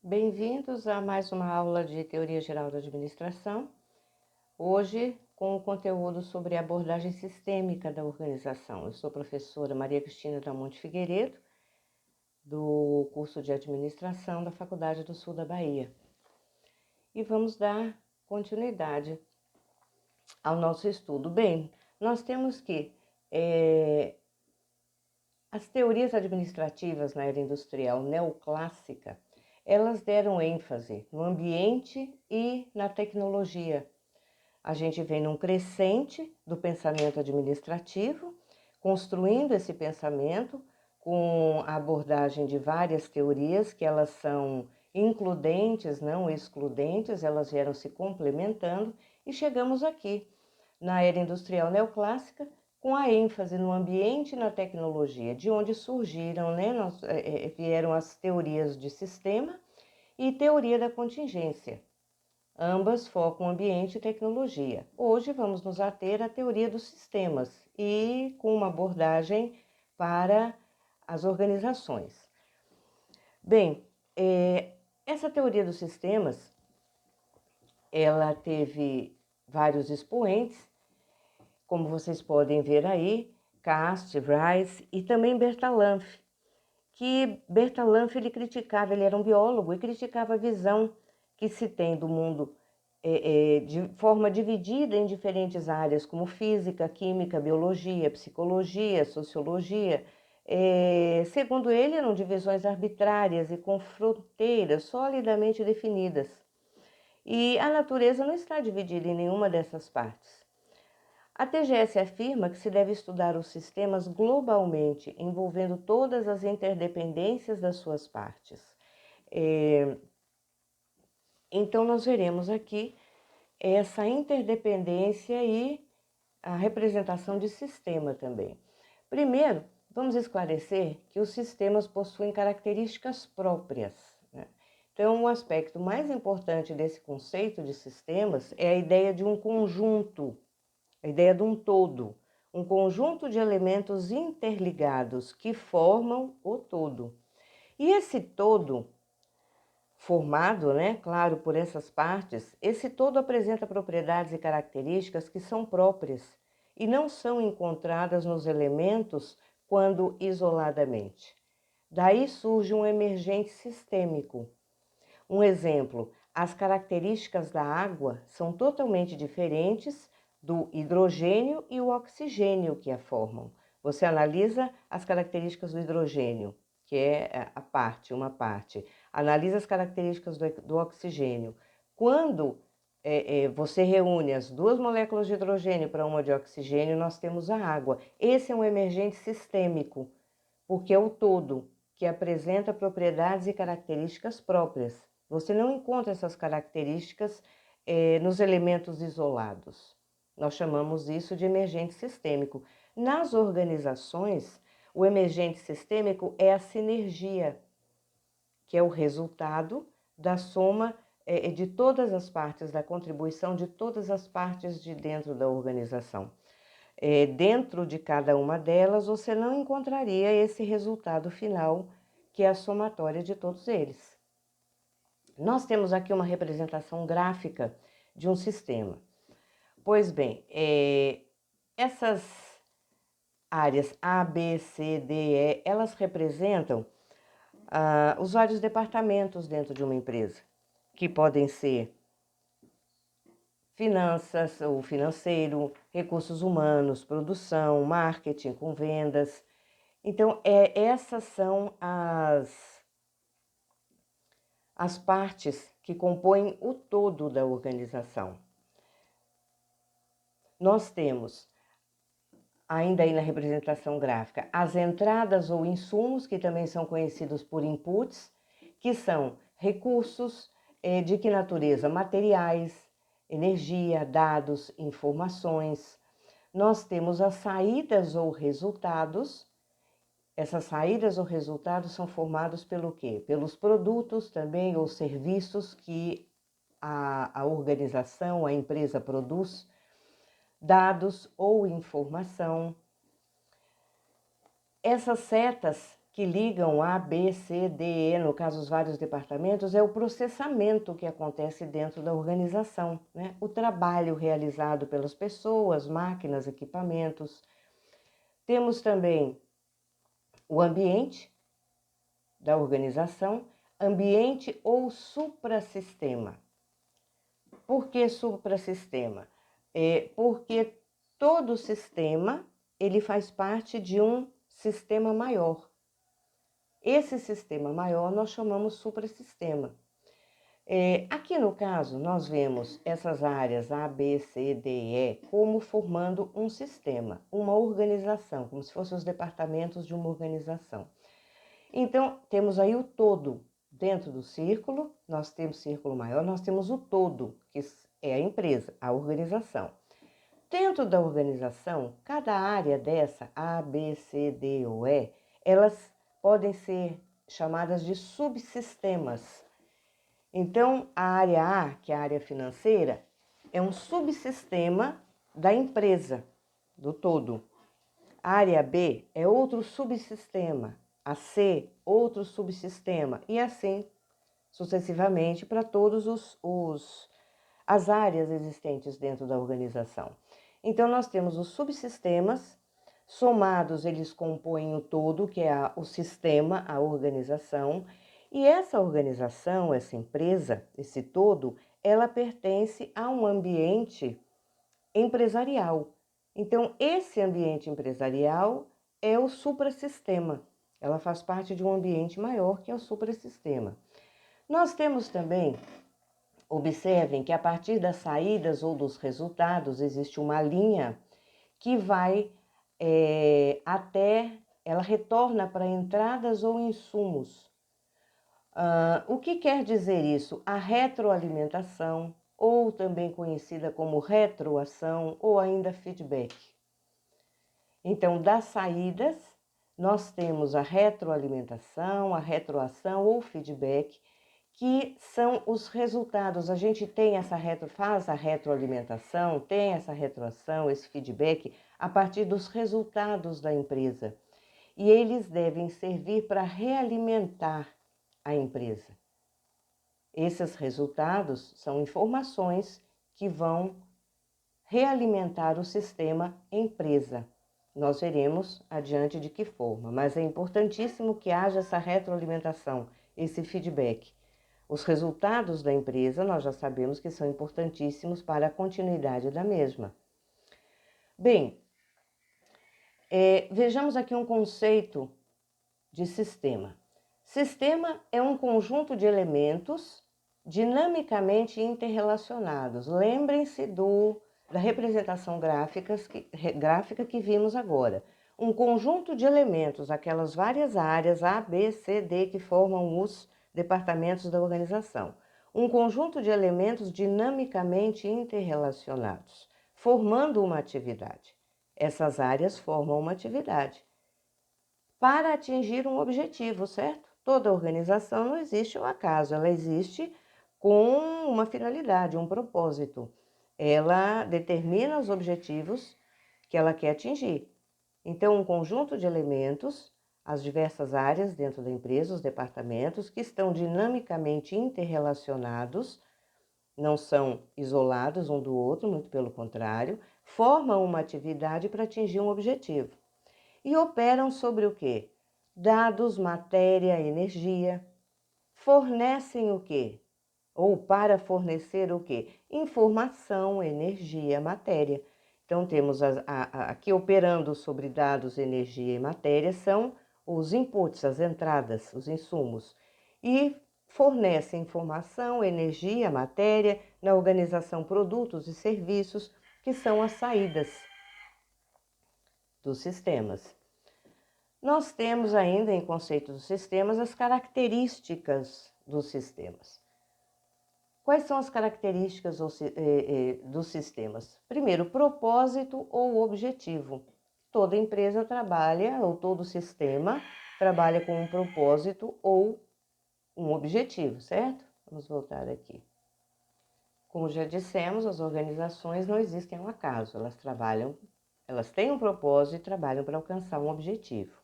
Bem-vindos a mais uma aula de Teoria Geral da Administração, hoje com o conteúdo sobre a abordagem sistêmica da organização. Eu sou a professora Maria Cristina da Monte Figueiredo, do curso de Administração da Faculdade do Sul da Bahia. E vamos dar continuidade ao nosso estudo. Bem, nós temos que as teorias administrativas na era industrial neoclássica, elas deram ênfase no ambiente e na tecnologia. A gente vem num crescente do pensamento administrativo, construindo esse pensamento com a abordagem de várias teorias, que elas são includentes, não excludentes, elas vieram se complementando, e chegamos aqui, na era industrial neoclássica, com a ênfase no ambiente e na tecnologia, de onde surgiram, vieram as teorias de sistema e teoria da contingência. Ambas focam ambiente e tecnologia. Hoje vamos nos ater à teoria dos sistemas e com uma abordagem para as organizações. Bem, essa teoria dos sistemas, ela teve vários expoentes, como vocês podem ver aí, Cast, Rice e também Bertalanffy, que Bertalanffy ele criticava, ele era um biólogo e criticava a visão que se tem do mundo de forma dividida em diferentes áreas, como física, química, biologia, psicologia, sociologia. Segundo ele, eram divisões arbitrárias e com fronteiras solidamente definidas. E a natureza não está dividida em nenhuma dessas partes. A TGS afirma que se deve estudar os sistemas globalmente, envolvendo todas as interdependências das suas partes. Então, nós veremos aqui essa interdependência e a representação de sistema também. Primeiro, vamos esclarecer que os sistemas possuem características próprias, né? Então, o aspecto mais importante desse conceito de sistemas é a ideia de um conjunto, a ideia de um todo, um conjunto de elementos interligados que formam o todo. E esse todo, formado, claro, por essas partes, esse todo apresenta propriedades e características que são próprias e não são encontradas nos elementos quando isoladamente. Daí surge um emergente sistêmico. Um exemplo, as características da água são totalmente diferentes do hidrogênio e o oxigênio que a formam. Você analisa as características do hidrogênio, que é uma parte. Analisa as características do oxigênio. Quando você reúne as duas moléculas de hidrogênio para uma de oxigênio, nós temos a água. Esse é um emergente sistêmico, porque é o todo que apresenta propriedades e características próprias. Você não encontra essas características nos elementos isolados. Nós chamamos isso de emergente sistêmico. Nas organizações, o emergente sistêmico é a sinergia, que é o resultado da soma de todas as partes, da contribuição de todas as partes de dentro da organização. Dentro de cada uma delas, você não encontraria esse resultado final, que é a somatória de todos eles. Nós temos aqui uma representação gráfica de um sistema. Pois bem, essas áreas A, B, C, D, E, elas representam os vários departamentos dentro de uma empresa, que podem ser finanças ou financeiro, recursos humanos, produção, marketing com vendas. Então, essas são as partes que compõem o todo da organização. Nós temos, ainda aí na representação gráfica, as entradas ou insumos, que também são conhecidos por inputs, que são recursos de que natureza? Materiais, energia, dados, informações. Nós temos as saídas ou resultados. Essas saídas ou resultados são formados pelo quê? Pelos produtos também ou serviços que a organização, a empresa produz, dados ou informação. Essas setas que ligam A, B, C, D, E, no caso os vários departamentos, é o processamento que acontece dentro da organização, né? O trabalho realizado pelas pessoas, máquinas, equipamentos. Temos também o ambiente da organização, ambiente ou suprassistema. Por que suprassistema? Porque todo sistema ele faz parte de um sistema maior. Esse sistema maior nós chamamos suprassistema. Aqui no caso, nós vemos essas áreas A, B, C, D e E como formando um sistema, uma organização, como se fossem os departamentos de uma organização. Então, temos aí o todo. Dentro do círculo, nós temos círculo maior, nós temos o todo, que é a empresa, a organização. Dentro da organização, cada área dessa, A, B, C, D ou E, elas podem ser chamadas de subsistemas. Então, a área A, que é a área financeira, é um subsistema da empresa, do todo. A área B é outro subsistema, a C, outro subsistema, e assim sucessivamente para todas as áreas existentes dentro da organização. Então, nós temos os subsistemas, somados eles compõem o todo, que é o sistema, a organização, e essa organização, essa empresa, esse todo, ela pertence a um ambiente empresarial. Então, esse ambiente empresarial é o suprassistema. Ela faz parte de um ambiente maior que é o suprassistema. Nós temos também, observem que a partir das saídas ou dos resultados existe uma linha que vai ela retorna para entradas ou insumos. O que quer dizer isso? A retroalimentação, ou também conhecida como retroação ou ainda feedback. Então, das saídas, nós temos a retroalimentação, a retroação ou feedback, que são os resultados. A gente tem faz a retroalimentação, tem essa retroação, esse feedback, a partir dos resultados da empresa. E eles devem servir para realimentar a empresa. Esses resultados são informações que vão realimentar o sistema empresa. Nós veremos adiante de que forma, mas é importantíssimo que haja essa retroalimentação, esse feedback. Os resultados da empresa nós já sabemos que são importantíssimos para a continuidade da mesma. Bem, vejamos aqui um conceito de sistema. Sistema é um conjunto de elementos dinamicamente interrelacionados. Lembrem-se da representação gráfica que vimos agora. Um conjunto de elementos, aquelas várias áreas A, B, C, D que formam os departamentos da organização. Um conjunto de elementos dinamicamente interrelacionados, formando uma atividade. Essas áreas formam uma atividade para atingir um objetivo, certo? Toda organização não existe ao acaso, ela existe com uma finalidade, um propósito. Ela determina os objetivos que ela quer atingir. Então, um conjunto de elementos, as diversas áreas dentro da empresa, os departamentos, que estão dinamicamente interrelacionados, não são isolados um do outro, muito pelo contrário, formam uma atividade para atingir um objetivo. E operam sobre o quê? Dados, matéria, energia. Fornecem o quê? Ou para fornecer o quê? Informação, energia, matéria. Então, temos aqui operando sobre dados, energia e matéria, são os inputs, as entradas, os insumos. E fornecem informação, energia, matéria, na organização produtos e serviços, que são as saídas dos sistemas. Nós temos ainda, em conceito dos sistemas, as características dos sistemas. Quais são as características dos sistemas? Primeiro, propósito ou objetivo. Toda empresa trabalha, ou todo sistema trabalha com um propósito ou um objetivo, certo? Vamos voltar aqui. Como já dissemos, as organizações não existem ao acaso, elas têm um propósito e trabalham para alcançar um objetivo.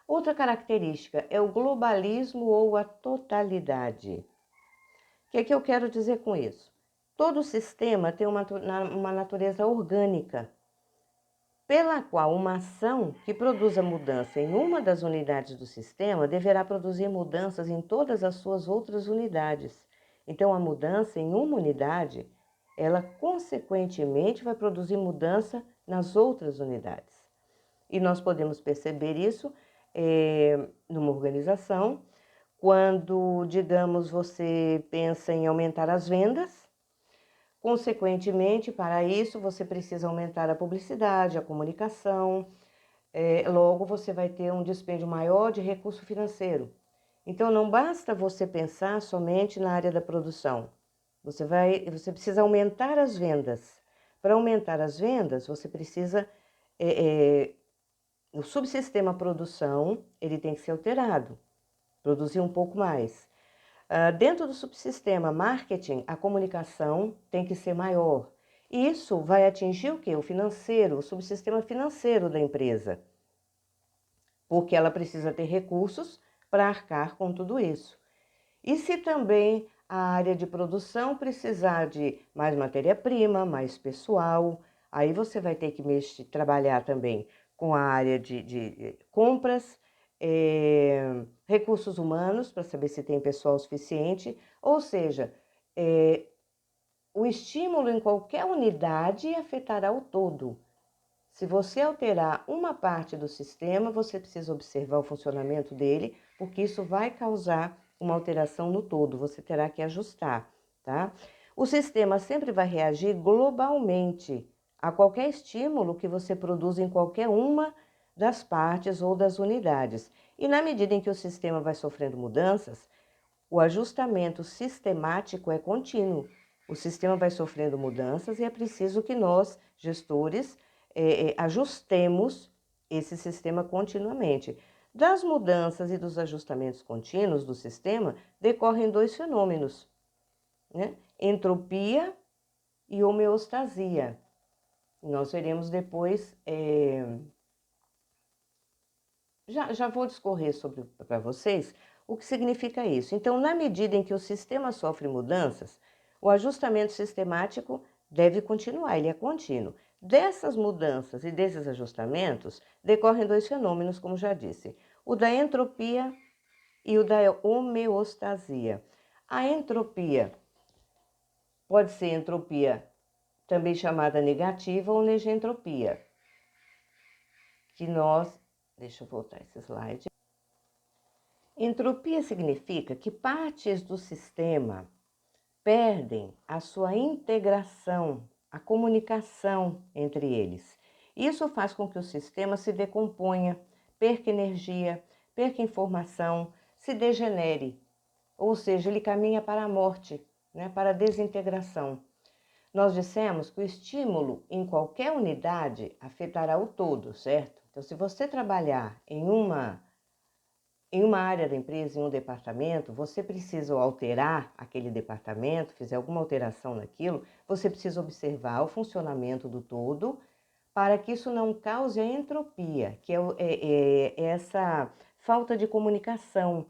Outra característica é o globalismo ou a totalidade. O que é que eu quero dizer com isso? Todo sistema tem uma natureza orgânica, pela qual uma ação que produza mudança em uma das unidades do sistema deverá produzir mudanças em todas as suas outras unidades. Então, a mudança em uma unidade, ela consequentemente vai produzir mudança nas outras unidades. E nós podemos perceber isso numa organização, quando, digamos, você pensa em aumentar as vendas. Consequentemente, para isso, você precisa aumentar a publicidade, a comunicação, logo você vai ter um dispêndio maior de recurso financeiro. Então, não basta você pensar somente na área da produção. Você precisa aumentar as vendas. Para aumentar as vendas, você precisa... o subsistema produção, ele tem que ser alterado, produzir um pouco mais. Dentro do subsistema marketing, a comunicação tem que ser maior. E isso vai atingir o quê? O financeiro, o subsistema financeiro da empresa. Porque ela precisa ter recursos para arcar com tudo isso. E se também a área de produção precisar de mais matéria-prima, mais pessoal, aí você vai ter que trabalhar também com a área de compras, recursos humanos, para saber se tem pessoal suficiente, ou seja, o estímulo em qualquer unidade afetará o todo. Se você alterar uma parte do sistema, você precisa observar o funcionamento dele, porque isso vai causar uma alteração no todo, você terá que ajustar, tá? O sistema sempre vai reagir globalmente a qualquer estímulo que você produza em qualquer uma das partes ou das unidades. E na medida em que o sistema vai sofrendo mudanças, o ajustamento sistemático é contínuo. O sistema vai sofrendo mudanças e é preciso que nós, gestores, ajustemos esse sistema continuamente. Das mudanças e dos ajustamentos contínuos do sistema decorrem dois fenômenos, né? Entropia e homeostasia. Nós veremos depois, já vou discorrer para vocês o que significa isso. Então, na medida em que o sistema sofre mudanças, o ajustamento sistemático deve continuar, ele é contínuo. Dessas mudanças e desses ajustamentos decorrem dois fenômenos, como já disse, o da entropia e o da homeostasia. A entropia pode ser entropia também chamada negativa ou negentropia, que nós... Deixa eu voltar esse slide. Entropia significa que partes do sistema perdem a sua integração, a comunicação entre eles. Isso faz com que o sistema se decomponha, perca energia, perca informação, se degenere, ou seja, ele caminha para a morte, né, para a desintegração. Nós dissemos que o estímulo em qualquer unidade afetará o todo, certo? Então, se você trabalhar em uma área da empresa, em um departamento, você precisa alterar aquele departamento, fizer alguma alteração naquilo, você precisa observar o funcionamento do todo para que isso não cause a entropia, que é essa falta de comunicação,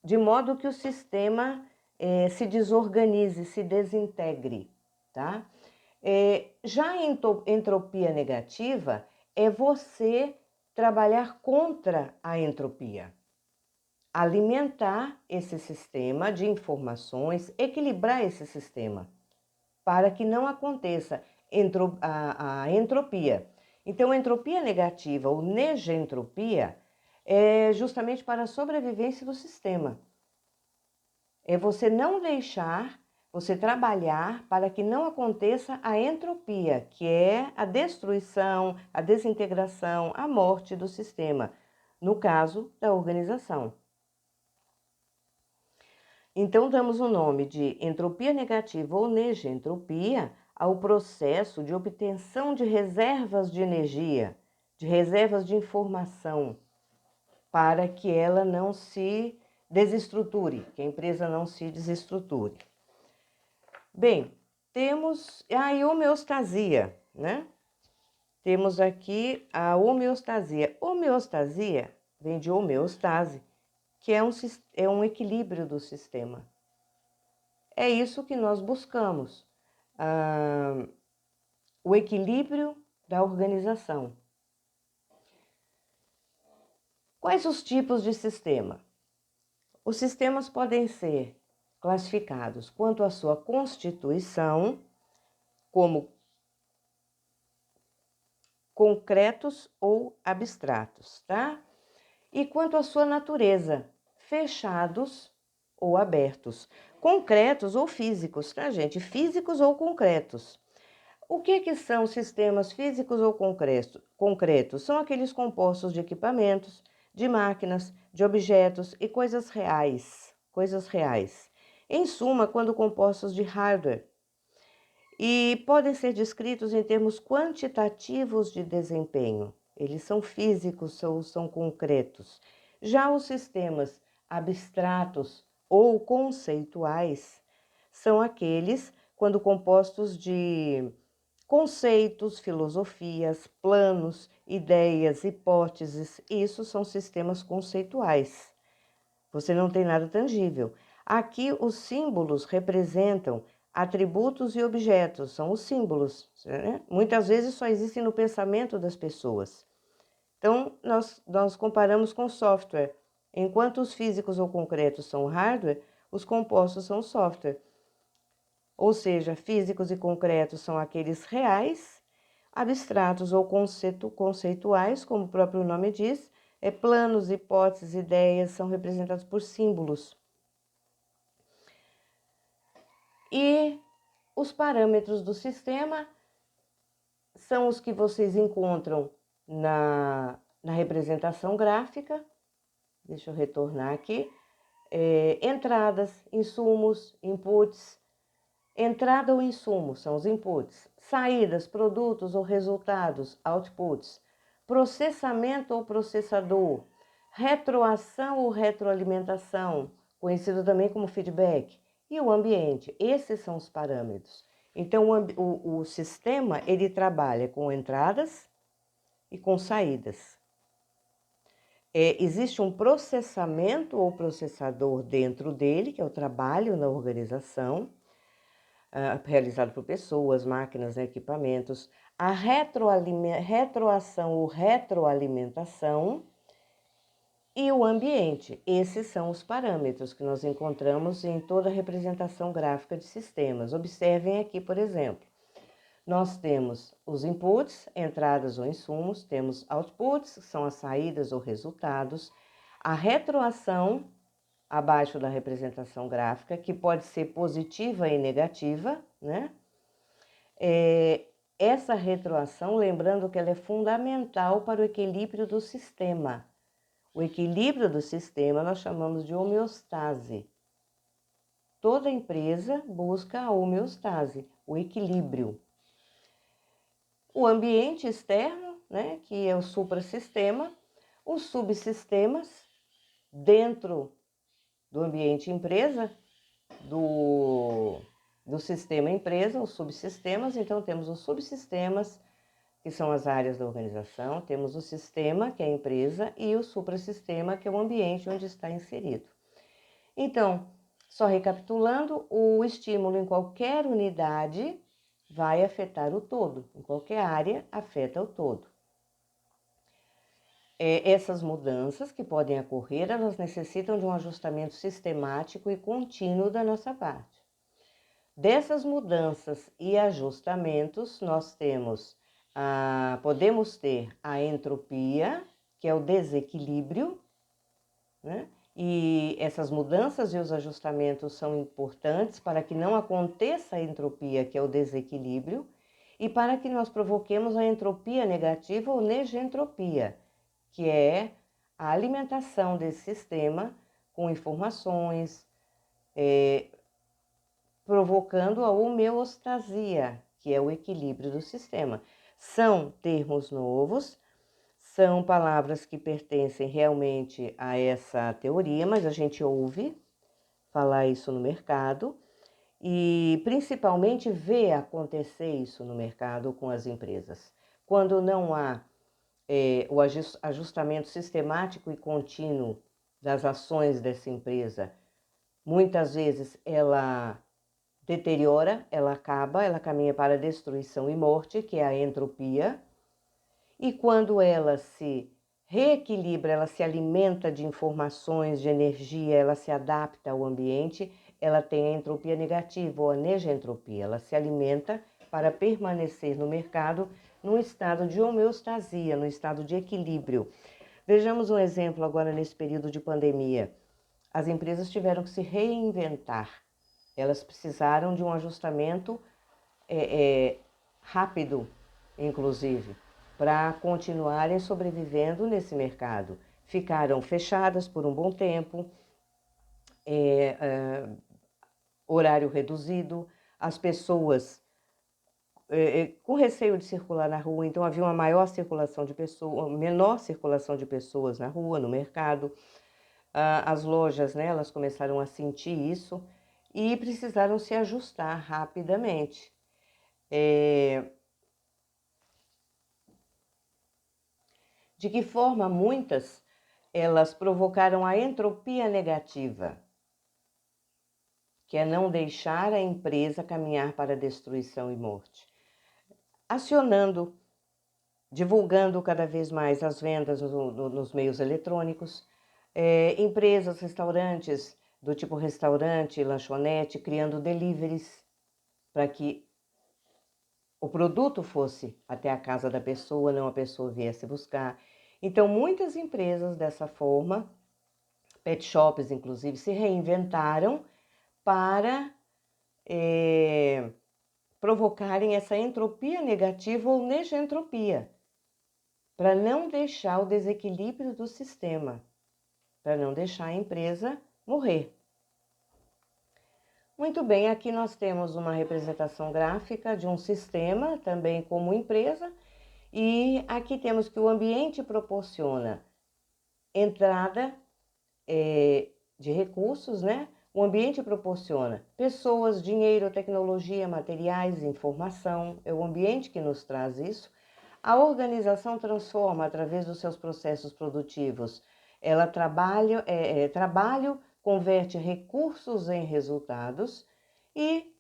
de modo que o sistema se desorganize, se desintegre, tá? Já a entropia negativa é você trabalhar contra a entropia, alimentar esse sistema de informações, equilibrar esse sistema, para que não aconteça a entropia. Então, a entropia negativa ou negentropia é justamente para a sobrevivência do sistema. É você não deixar, você trabalhar para que não aconteça a entropia, que é a destruição, a desintegração, a morte do sistema, no caso da organização. Então, damos o nome de entropia negativa ou negentropia ao processo de obtenção de reservas de energia, de reservas de informação, para que ela não se desestruture, que a empresa não se desestruture. Bem, temos a homeostasia, né? temos aqui a homeostasia. Homeostasia vem de homeostase, que é um equilíbrio do sistema. É isso que nós buscamos, o equilíbrio da organização. Quais os tipos de sistema? Os sistemas podem ser classificados quanto à sua constituição, como concretos ou abstratos, tá? E quanto à sua natureza, fechados ou abertos, concretos ou físicos, tá, gente? Físicos ou concretos. O que são sistemas físicos ou concretos? São aqueles compostos de equipamentos, de máquinas, de objetos e coisas reais. Coisas reais. Em suma, quando compostos de hardware. E podem ser descritos em termos quantitativos de desempenho. Eles são físicos ou são concretos. Já os sistemas abstratos ou conceituais são aqueles quando compostos de conceitos, filosofias, planos, ideias, hipóteses. Isso são sistemas conceituais. Você não tem nada tangível. Aqui os símbolos representam atributos e objetos, são os símbolos, né? Muitas vezes só existem no pensamento das pessoas. Então, nós comparamos com software. Enquanto os físicos ou concretos são hardware, os compostos são software. Ou seja, físicos e concretos são aqueles reais, abstratos ou conceituais, como o próprio nome diz, planos, hipóteses, ideias, são representados por símbolos. E os parâmetros do sistema são os que vocês encontram na representação gráfica. Deixa eu retornar aqui. Entradas, insumos, inputs. Entrada ou insumo são os inputs. Saídas, produtos ou resultados, outputs. Processamento ou processador. Retroação ou retroalimentação, conhecido também como feedback. E o ambiente, esses são os parâmetros. Então, o sistema, ele trabalha com entradas e com saídas. Existe um processamento ou processador dentro dele, que é o trabalho na organização, realizado por pessoas, máquinas, equipamentos. A retroação ou retroalimentação e o ambiente. Esses são os parâmetros que nós encontramos em toda a representação gráfica de sistemas. Observem aqui, por exemplo, nós temos os inputs, entradas ou insumos, temos outputs, que são as saídas ou resultados, a retroação, abaixo da representação gráfica, que pode ser positiva e negativa, né? Essa retroação, lembrando que ela é fundamental para o equilíbrio do sistema. O equilíbrio do sistema nós chamamos de homeostase. Toda empresa busca a homeostase, o equilíbrio. O ambiente externo, né, que é o suprassistema, os subsistemas dentro do ambiente empresa, do sistema empresa, os subsistemas. Então, temos os subsistemas, que são as áreas da organização, temos o sistema, que é a empresa, e o suprassistema, que é o ambiente onde está inserido. Então, só recapitulando, o estímulo em qualquer unidade vai afetar o todo, em qualquer área afeta o todo. Essas mudanças que podem ocorrer, elas necessitam de um ajustamento sistemático e contínuo da nossa parte. Dessas mudanças e ajustamentos, nós podemos ter a entropia, que é o desequilíbrio, né? E essas mudanças e os ajustamentos são importantes para que não aconteça a entropia, que é o desequilíbrio, e para que nós provoquemos a entropia negativa ou negentropia, que é a alimentação desse sistema com informações, provocando a homeostasia, que é o equilíbrio do sistema. São termos novos, são palavras que pertencem realmente a essa teoria, mas a gente ouve falar isso no mercado e principalmente vê acontecer isso no mercado com as empresas. quando não há o ajustamento sistemático e contínuo das ações dessa empresa, muitas vezes ela deteriora, ela acaba, ela caminha para a destruição e morte, que é a entropia. E quando ela se reequilibra, ela se alimenta de informações, de energia, ela se adapta ao ambiente, ela tem a entropia negativa ou a negentropia. Ela se alimenta para permanecer no mercado num estado de homeostasia, num estado de equilíbrio. Vejamos um exemplo agora nesse período de pandemia. As empresas tiveram que se reinventar. Elas precisaram de um ajustamento rápido, inclusive, para continuarem sobrevivendo nesse mercado. Ficaram fechadas por um bom tempo, horário reduzido, as pessoas com receio de circular na rua, então havia uma maior circulação de pessoas, menor circulação de pessoas na rua, no mercado. As lojas, né, elas começaram a sentir isso e precisaram se ajustar rapidamente. De que forma muitas elas provocaram a entropia negativa, que é não deixar a empresa caminhar para destruição e morte, acionando, divulgando cada vez mais as vendas nos meios eletrônicos, empresas, restaurantes do tipo restaurante, lanchonete, criando deliveries para que o produto fosse até a casa da pessoa, não a pessoa viesse buscar. Então, muitas empresas dessa forma, pet shops inclusive, se reinventaram para provocarem essa entropia negativa ou negentropia, para não deixar o desequilíbrio do sistema, para não deixar a empresa morrer. Muito bem, aqui nós temos uma representação gráfica de um sistema, também como empresa, e aqui temos que o ambiente proporciona entrada de recursos, né? O ambiente proporciona pessoas, dinheiro, tecnologia, materiais, informação, é o ambiente que nos traz isso. A organização transforma através dos seus processos produtivos. Ela trabalho converte recursos em resultados e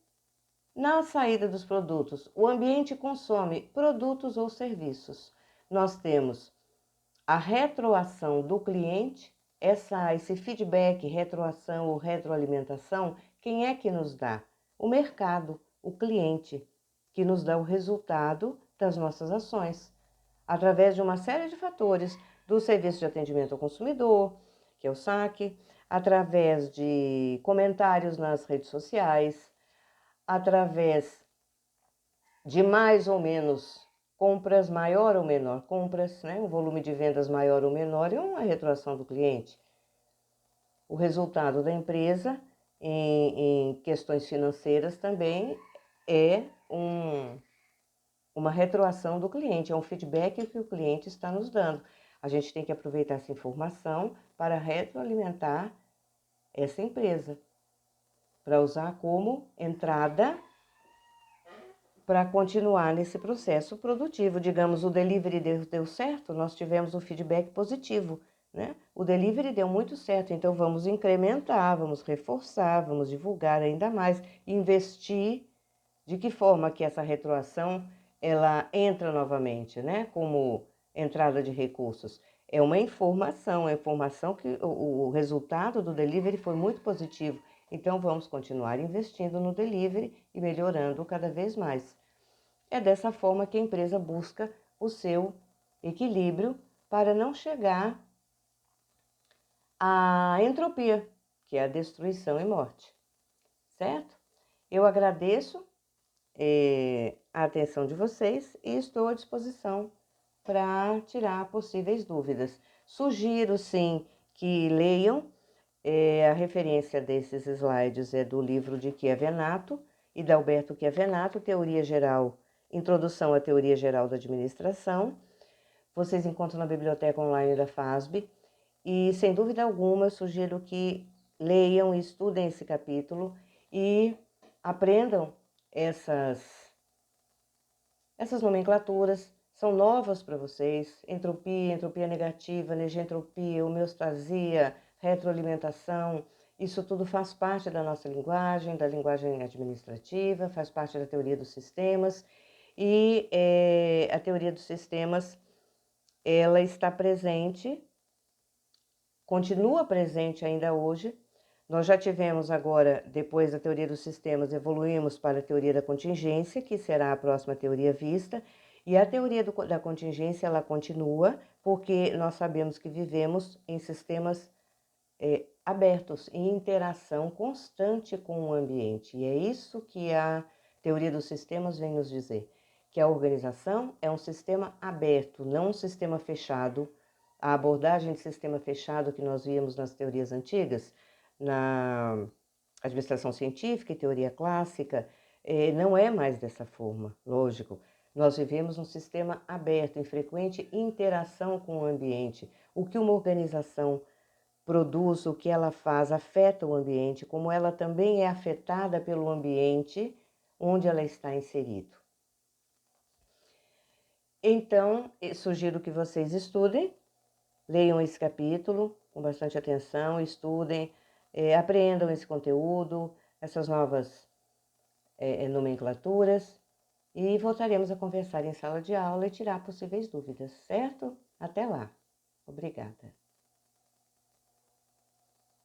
na saída dos produtos, o ambiente consome produtos ou serviços. Nós temos a retroação do cliente, esse feedback, retroação ou retroalimentação, quem é que nos dá? O mercado, o cliente, que nos dá o resultado das nossas ações, através de uma série de fatores, do serviço de atendimento ao consumidor, que é o SAC, através de comentários nas redes sociais, através de mais ou menos compras, maior ou menor compras, né? Um volume de vendas maior ou menor e uma retroação do cliente. O resultado da empresa em questões financeiras também é uma retroação do cliente, é um feedback que o cliente está nos dando. A gente tem que aproveitar essa informação para retroalimentar essa empresa, para usar como entrada para continuar nesse processo produtivo. Digamos, o delivery deu certo, nós tivemos um feedback positivo, né? O delivery deu muito certo, então vamos incrementar, vamos reforçar, vamos divulgar ainda mais, investir. De que forma que essa retroação ela entra novamente, né? Como entrada de recursos. É uma informação, é informação que o resultado do delivery foi muito positivo. Então vamos continuar investindo no delivery e melhorando cada vez mais. É dessa forma que a empresa busca o seu equilíbrio para não chegar à entropia, que é a destruição e morte. Certo? Eu agradeço a atenção de vocês e estou à disposição para tirar possíveis dúvidas. Sugiro, sim, que leiam. A referência desses slides é do livro de Chiavenato e da Alberto Chiavenato, Teoria Geral, Introdução à Teoria Geral da Administração. Vocês encontram na biblioteca online da FASB e, sem dúvida alguma, eu sugiro que leiam e estudem esse capítulo e aprendam essas nomenclaturas, são novas para vocês: entropia, entropia negativa, negentropia, homeostasia, retroalimentação. Isso tudo faz parte da nossa linguagem, da linguagem administrativa, faz parte da teoria dos sistemas. E a teoria dos sistemas, ela está presente, continua presente ainda hoje. Nós já tivemos agora, depois da teoria dos sistemas, evoluímos para a teoria da contingência, que será a próxima teoria vista. E a teoria da contingência, ela continua, porque nós sabemos que vivemos em sistemas abertos, em interação constante com o ambiente. E é isso que a teoria dos sistemas vem nos dizer, que a organização é um sistema aberto, não um sistema fechado. A abordagem de sistema fechado que nós víamos nas teorias antigas, na administração científica e teoria clássica, não é mais dessa forma, lógico. Nós vivemos um sistema aberto, em frequente interação com o ambiente. O que uma organização produz, o que ela faz, afeta o ambiente, como ela também é afetada pelo ambiente onde ela está inserido. Então, sugiro que vocês estudem, leiam esse capítulo com bastante atenção, estudem, aprendam esse conteúdo, essas novas nomenclaturas, e voltaremos a conversar em sala de aula e tirar possíveis dúvidas, certo? Até lá. Obrigada.